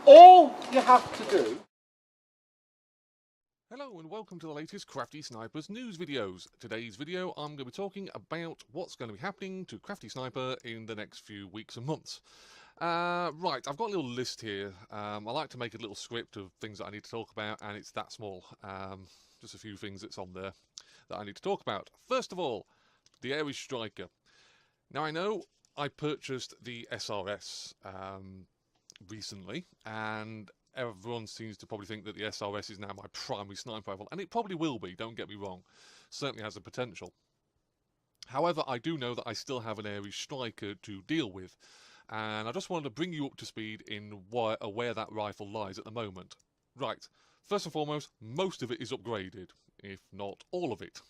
all you have to do. Hello and welcome to the latest CraftySniper's news videos. Today's video I'm going to be talking about what's going to be happening to CraftySniper in the next few weeks and months. Right, I've got a little list here. I like to make a little script of things that I need to talk about, and it's that small. Just a few things that's on there that I need to talk about. First of all, the Irish Striker. Now I know I purchased the SRS recently, and everyone seems to probably think that the SRS is now my primary sniper rifle, and it probably will be, don't get me wrong. Certainly has the potential. However, I do know that I still have an Irish Striker to deal with, and I just wanted to bring you up to speed in where that rifle lies at the moment. Right, first and foremost, most of it is upgraded, if not all of it.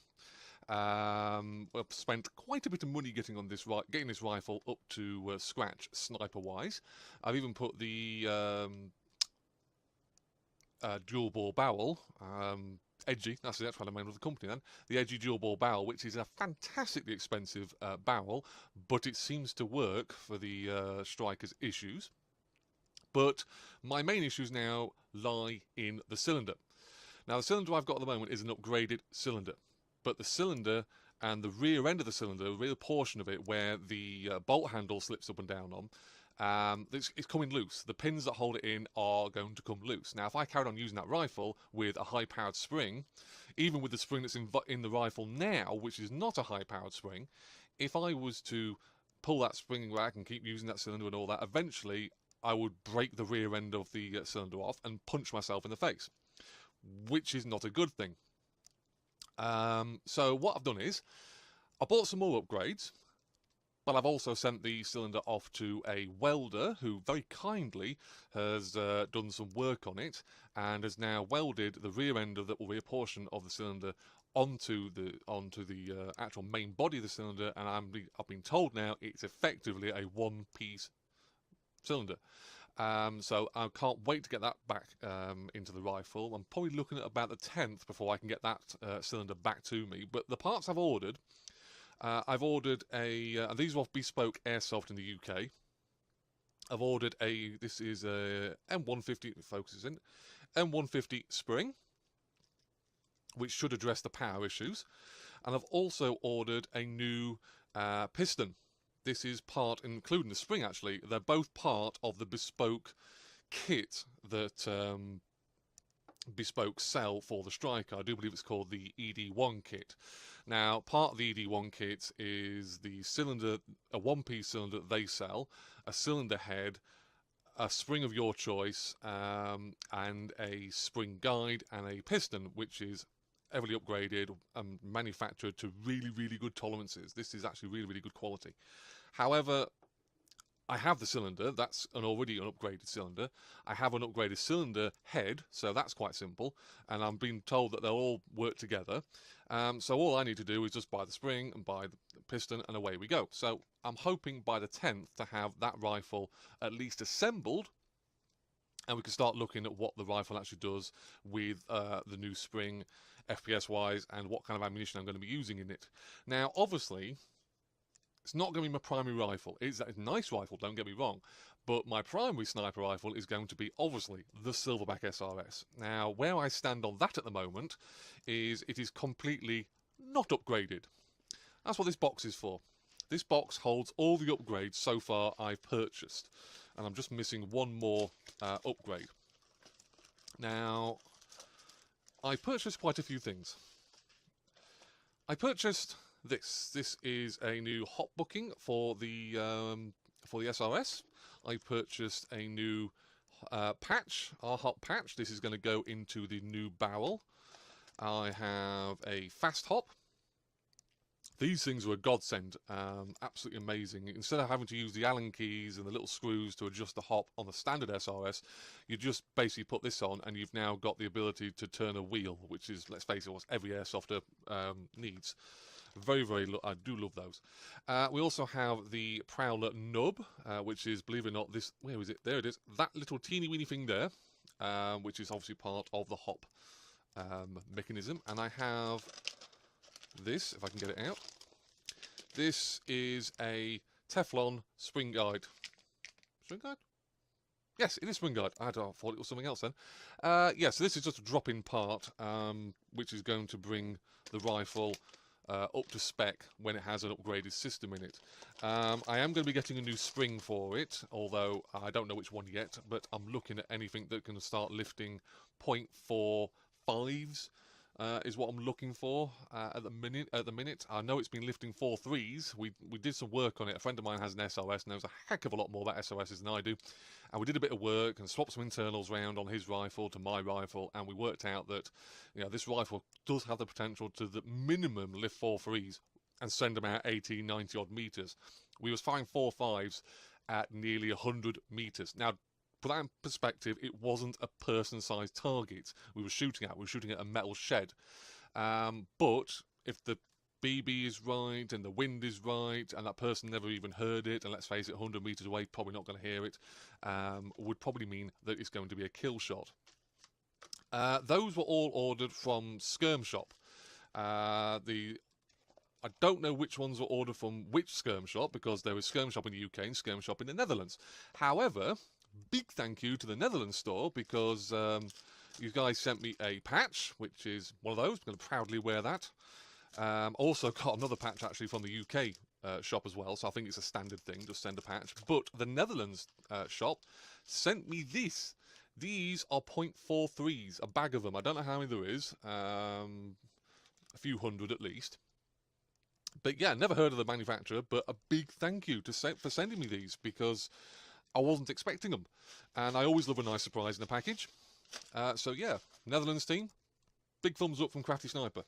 I've spent quite a bit of money getting this rifle up to scratch sniper-wise. I've even put the dual bore barrel, Edgy, that's the name of the company then, the Edgy dual bore barrel, which is a fantastically expensive barrel, but it seems to work for the Striker's issues. But my main issues now lie in the cylinder. Now the cylinder I've got at the moment is an upgraded cylinder, but the cylinder and the rear end of the cylinder, the rear portion of it where the bolt handle slips up and down on, it's coming loose. The pins that hold it in are going to come loose. Now, if I carried on using that rifle with a high-powered spring, even with the spring that's in the rifle now, which is not a high-powered spring, if I was to pull that spring back and keep using that cylinder and all that, eventually I would break the rear end of the cylinder off and punch myself in the face, which is not a good thing. So what I've done is, I bought some more upgrades, but I've also sent the cylinder off to a welder who very kindly has done some work on it and has now welded the rear end of the rear portion of the cylinder onto the actual main body of the cylinder, and I've been told now it's effectively a one-piece cylinder. So I can't wait to get that back into the rifle. I'm probably looking at about the 10th before I can get that cylinder back to me. But the parts I've ordered these are off Bespoke Airsoft in the UK. I've ordered this is a M150, it focuses in, M150 spring, which should address the power issues. And I've also ordered a new piston. This is part, including the spring actually, they're both part of the Bespoke kit that Bespoke sell for the Striker. I do believe it's called the ED1 kit. Now, part of the ED1 kit is the cylinder, a one-piece cylinder that they sell, a cylinder head, a spring of your choice, and a spring guide and a piston, which is heavily upgraded and manufactured to really, really good tolerances. This is actually really, really good quality. However, I have the cylinder, that's already an upgraded cylinder. I have an upgraded cylinder head, so that's quite simple. And I'm being told that they'll all work together. So all I need to do is just buy the spring and buy the piston, and away we go. So I'm hoping by the 10th to have that rifle at least assembled, and we can start looking at what the rifle actually does with the new spring, FPS-wise, and what kind of ammunition I'm going to be using in it. Now, obviously, it's not going to be my primary rifle. It's a nice rifle, don't get me wrong, but my primary sniper rifle is going to be, obviously, the Silverback SRS. Now, where I stand on that at the moment is it is completely not upgraded. That's what this box is for. This box holds all the upgrades so far I've purchased, and I'm just missing one more upgrade. Now, I purchased quite a few things. I purchased this. This is a new hot booking for the SRS. I purchased a new patch, our hot patch. This is going to go into the new barrel. I have a fast hop. These things were a godsend, absolutely amazing. Instead of having to use the Allen keys and the little screws to adjust the hop on the standard SRS, you just basically put this on and you've now got the ability to turn a wheel, which is, let's face it, what every airsofter needs. Very, I do love those. We also have the Prowler nub, which is, believe it or not, this, where is it? There it is. That little teeny weeny thing there, which is obviously part of the hop mechanism. And I have this, if I can get it out. This is a Teflon spring guide. Spring guide? Yes, it is spring guard. I thought it was something else then. Yeah, so this is just a drop-in part, which is going to bring the rifle up to spec when it has an upgraded system in it. I am going to be getting a new spring for it, although I don't know which one yet, but I'm looking at anything that can start lifting 0.45s. Is what I'm looking for at the minute. I know it's been lifting 4.3s. We did some work on it. A friend of mine has an SOS and knows a heck of a lot more about SOSs than I do. And we did a bit of work and swapped some internals around on his rifle to my rifle, and we worked out that this rifle does have the potential to the minimum lift 4.3s and send them out 80, 90 odd meters. We was firing 4.5s at nearly 100 meters. Now, put that in perspective, it wasn't a person-sized target we were shooting at. We were shooting at a metal shed. But if the BB is right and the wind is right and that person never even heard it, and let's face it, 100 meters away, probably not going to hear it, would probably mean that it's going to be a kill shot. Those were all ordered from Skirm Shop. I don't know which ones were ordered from which Skirm Shop, because there was Skirm Shop in the UK and Skirm Shop in the Netherlands. However, big thank you to the Netherlands store, because you guys sent me a patch, which is one of those. I'm going to proudly wear that. Also got another patch actually from the UK shop as well, so I think it's a standard thing, just send a patch. But the Netherlands shop sent me this. These are 0.43s, a bag of them. I don't know how many there is, a few hundred at least. But yeah, never heard of the manufacturer, but a big thank you for sending me these, because I wasn't expecting them. And I always love a nice surprise in a package. So yeah, Netherlands team, big thumbs up from CraftySniper.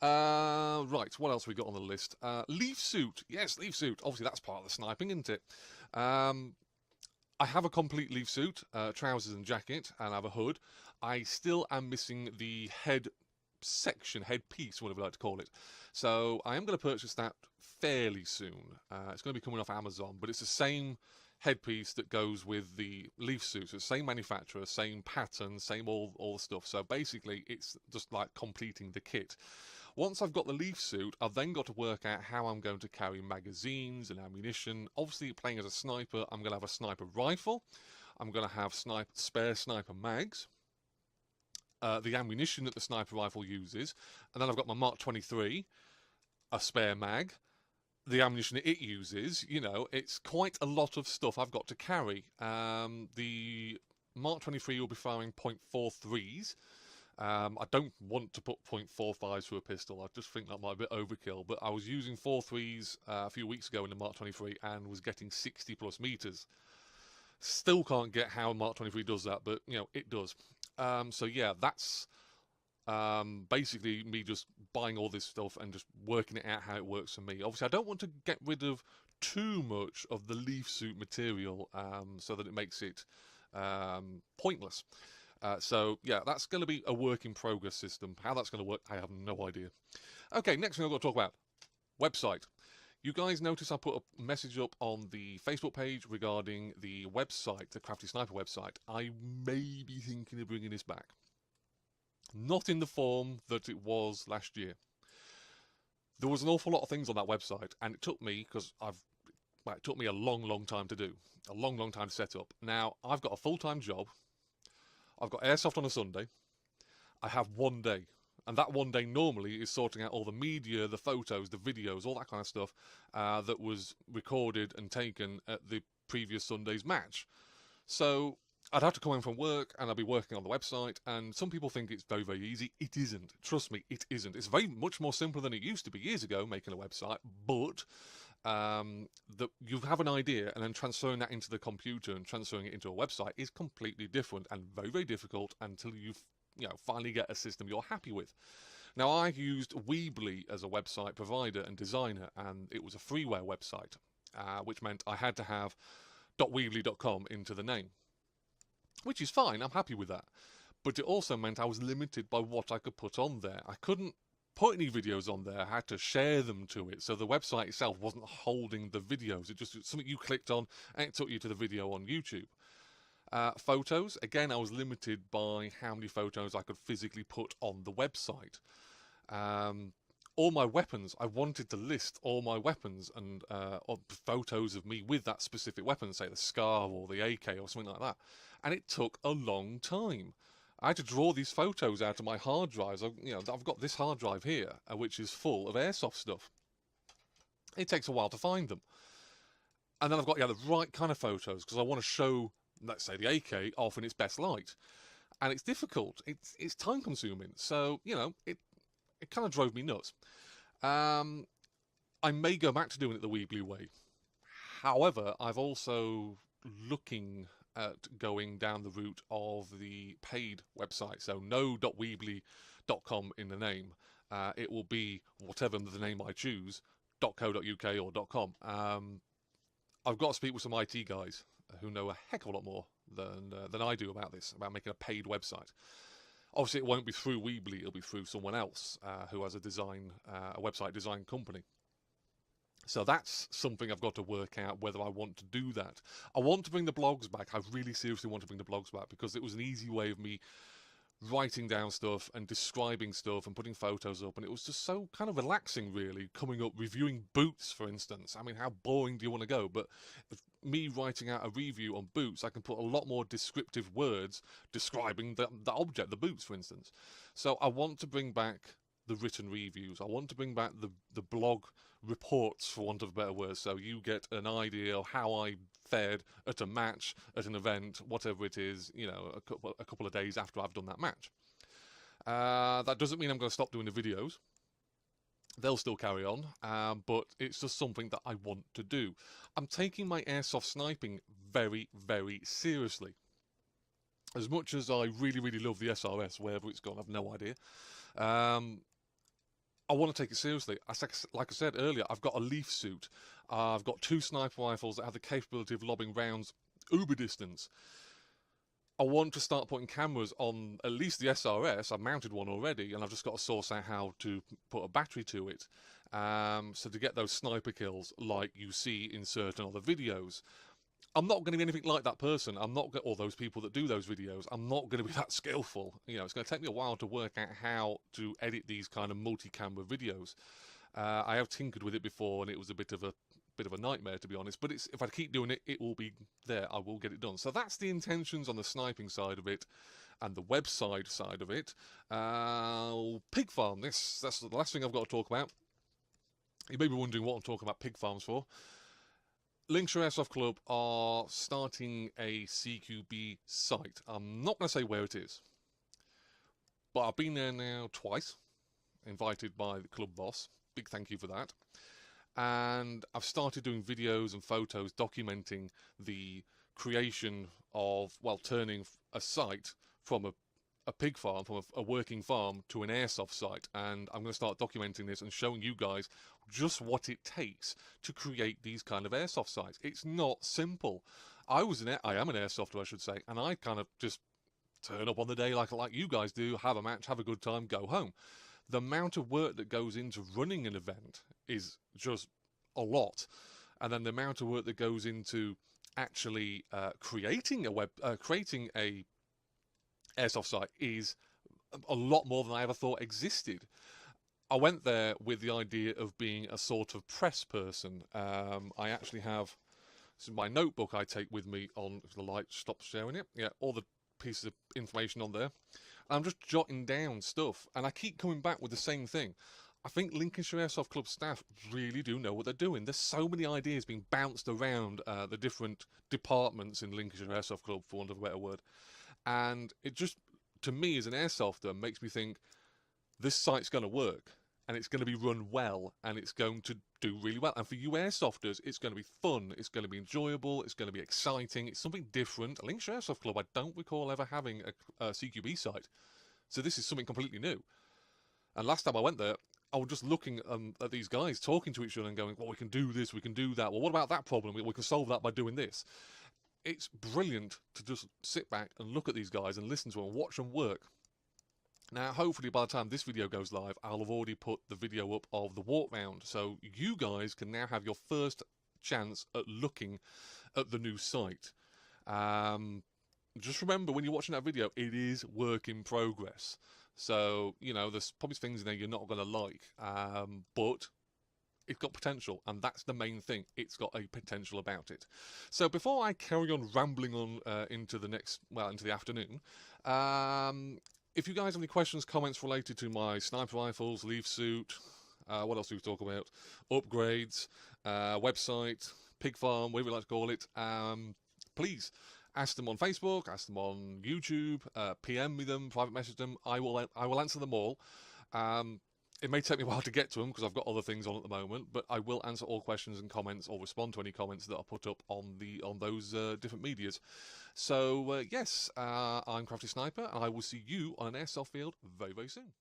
Right, what else we got on the list? Leaf suit. Yes, leaf suit. Obviously, that's part of the sniping, isn't it? I have a complete leaf suit, trousers and jacket, and I have a hood. I still am missing the head section, headpiece, whatever you like to call it. So I am going to purchase that fairly soon. It's going to be coming off Amazon, but it's the same headpiece that goes with the leaf suit. So it's the same manufacturer, same pattern, same all the stuff. So basically, it's just like completing the kit. Once I've got the leaf suit, I've then got to work out how I'm going to carry magazines and ammunition. Obviously, playing as a sniper, I'm going to have a sniper rifle. I'm going to have spare sniper mags. The ammunition that the sniper rifle uses. And then I've got my Mark 23, a spare mag. The ammunition that it uses, it's quite a lot of stuff I've got to carry. The Mark 23 will be firing .43s. I don't want to put .45s through a pistol. I just think that might be a bit overkill. But I was using 4.3s a few weeks ago in the Mark 23 and was getting 60 plus meters. Still can't get how Mark 23 does that, but it does. So yeah, that's basically me just buying all this stuff and just working it out how it works for me. Obviously, I don't want to get rid of too much of the leaf suit material so that it makes it pointless. So yeah, that's going to be a work in progress system. How that's going to work, I have no idea. Okay, next thing I've got to talk about, website. You guys notice I put a message up on the Facebook page regarding the website, the CraftySniper website. I may be thinking of bringing this back. Not in the form that it was last year. There was an awful lot of things on that website, and it took me, it took me a long time to do. A long time to set up. Now, I've got a full-time job. I've got airsoft on a Sunday. I have one day. And that one day normally is sorting out all the media, the photos, the videos, all that kind of stuff that was recorded and taken at the previous Sunday's match. So I'd have to come in from work and I'd be working on the website, and some people think it's very, very easy. It isn't. Trust me, it isn't. It's very much more simple than it used to be years ago, making a website, but you have an idea and then transferring that into the computer and transferring it into a website is completely different and very, very difficult until you've finally get a system you're happy with. Now, I used Weebly as a website provider and designer, and it was a freeware website, which meant I had to have .weebly.com into the name, which is fine. I'm happy with that. But it also meant I was limited by what I could put on there. I couldn't put any videos on there. I had to share them to it. So the website itself wasn't holding the videos. It just was something you clicked on and it took you to the video on YouTube. Photos, again, I was limited by how many photos I could physically put on the website. all my weapons. I wanted to list all my weapons and photos of me with that specific weapon, say the Scar or the AK or something like that. And it took a long time. I had to draw these photos out of my hard drives. I've got this hard drive here, which is full of airsoft stuff. It takes a while to find them. And then I've got the right kind of photos because I want to show, let's say, the AK off in its best light. And it's difficult. It's time consuming. So, it kind of drove me nuts. I may go back to doing it the Weebly way. However, I've also looking at going down the route of the paid website. So no.weebly.com in the name. It will be whatever the name I choose, .co.uk or .com. I've got to speak with some IT guys who know a heck of a lot more than I do about this, about making a paid website. Obviously, it won't be through Weebly; it'll be through someone else who has a website design company. So that's something I've got to work out whether I want to do that. I want to bring the blogs back. I really seriously want to bring the blogs back because it was an easy way of me writing down stuff and describing stuff and putting photos up, and it was just so kind of relaxing, really, coming up, reviewing boots, for instance. I mean, how boring do you want to go? But me writing out a review on boots, I can put a lot more descriptive words describing the object, the boots, for instance. So I want to bring back the written reviews. I want to bring back the blog reports, for want of a better word, so you get an idea of how I fared at a match, at an event, whatever it is, a couple of days after I've done that match. That doesn't mean I'm going to stop doing the videos. They'll still carry on, but it's just something that I want to do. I'm taking my airsoft sniping very, very seriously. As much as I really, really love the SRS, wherever it's gone, I've no idea. I want to take it seriously. Like I said earlier, I've got a leaf suit. I've got 2 sniper rifles that have the capability of lobbing rounds uber distance. I want to start putting cameras on at least the SRS. I've mounted one already, and I've just got to source out how to put a battery to it. So to get those sniper kills like you see in certain other videos. I'm not going to be anything like that person. I'm not, or those people that do those videos. I'm not going to be that skillful. It's going to take me a while to work out how to edit these kind of multi-camera videos. I have tinkered with it before, and it was a bit of a nightmare, to be honest. But if I keep doing it, it will be there. I will get it done. So that's the intentions on the sniping side of it, and the website side of it. Pig farm. That's the last thing I've got to talk about. You may be wondering what I'm talking about pig farms for. Lincolnshire Airsoft Club are starting a CQB site. I'm not going to say where it is, but I've been there now twice, invited by the club boss. Big thank you for that. And I've started doing videos and photos documenting the creation of, turning a site from a pig farm, from a working farm, to an airsoft site. And I'm going to start documenting this and showing you guys just what it takes to create these kind of airsoft sites. It's not simple. I am an airsofter, I should say, and I kind of just turn up on the day like you guys do, have a match, have a good time, go home. The amount of work that goes into running an event is just a lot. And then the amount of work that goes into actually creating a airsoft site is a lot more than I ever thought existed. I went there with the idea of being a sort of press person. I actually have my notebook I take with me on, if the light stops sharing it. Yeah, all the pieces of information on there. I'm just jotting down stuff, and I keep coming back with the same thing. I think Lincolnshire Airsoft Club staff really do know what they're doing. There's so many ideas being bounced around the different departments in Lincolnshire Airsoft Club, for want of a better word. And it just, to me as an airsofter, makes me think this site's going to work, and it's going to be run well, and it's going to do really well. And for you airsofters, it's going to be fun, it's going to be enjoyable, it's going to be exciting, it's something different. Lincolnshire Airsoft Club, I don't recall ever having a CQB site, so this is something completely new. And last time I went there, I was just looking at these guys talking to each other and going, well, we can do this, we can do that. Well, what about that problem? We can solve that by doing this. It's brilliant to just sit back and look at these guys and listen to them and watch them work. Now, hopefully by the time this video goes live, I'll have already put the video up of the walk round, so you guys can now have your first chance at looking at the new site. Just remember, when you're watching that video, it is work in progress. So, you know, there's probably things in there you're not going to like, but it's got potential, and that's the main thing. It's got a potential about it. So before I carry on rambling on into the afternoon, if you guys have any questions, comments related to my sniper rifles, leaf suit, what else do we talk about? Upgrades, website, pig farm, whatever you like to call it, please ask them on Facebook, ask them on YouTube, PM me them, private message them. I will answer them all. It may take me a while to get to them because I've got other things on at the moment, but I will answer all questions and comments, or respond to any comments that are put up on those different medias. So yes, I'm CraftySniper, and I will see you on an airsoft field very, very soon.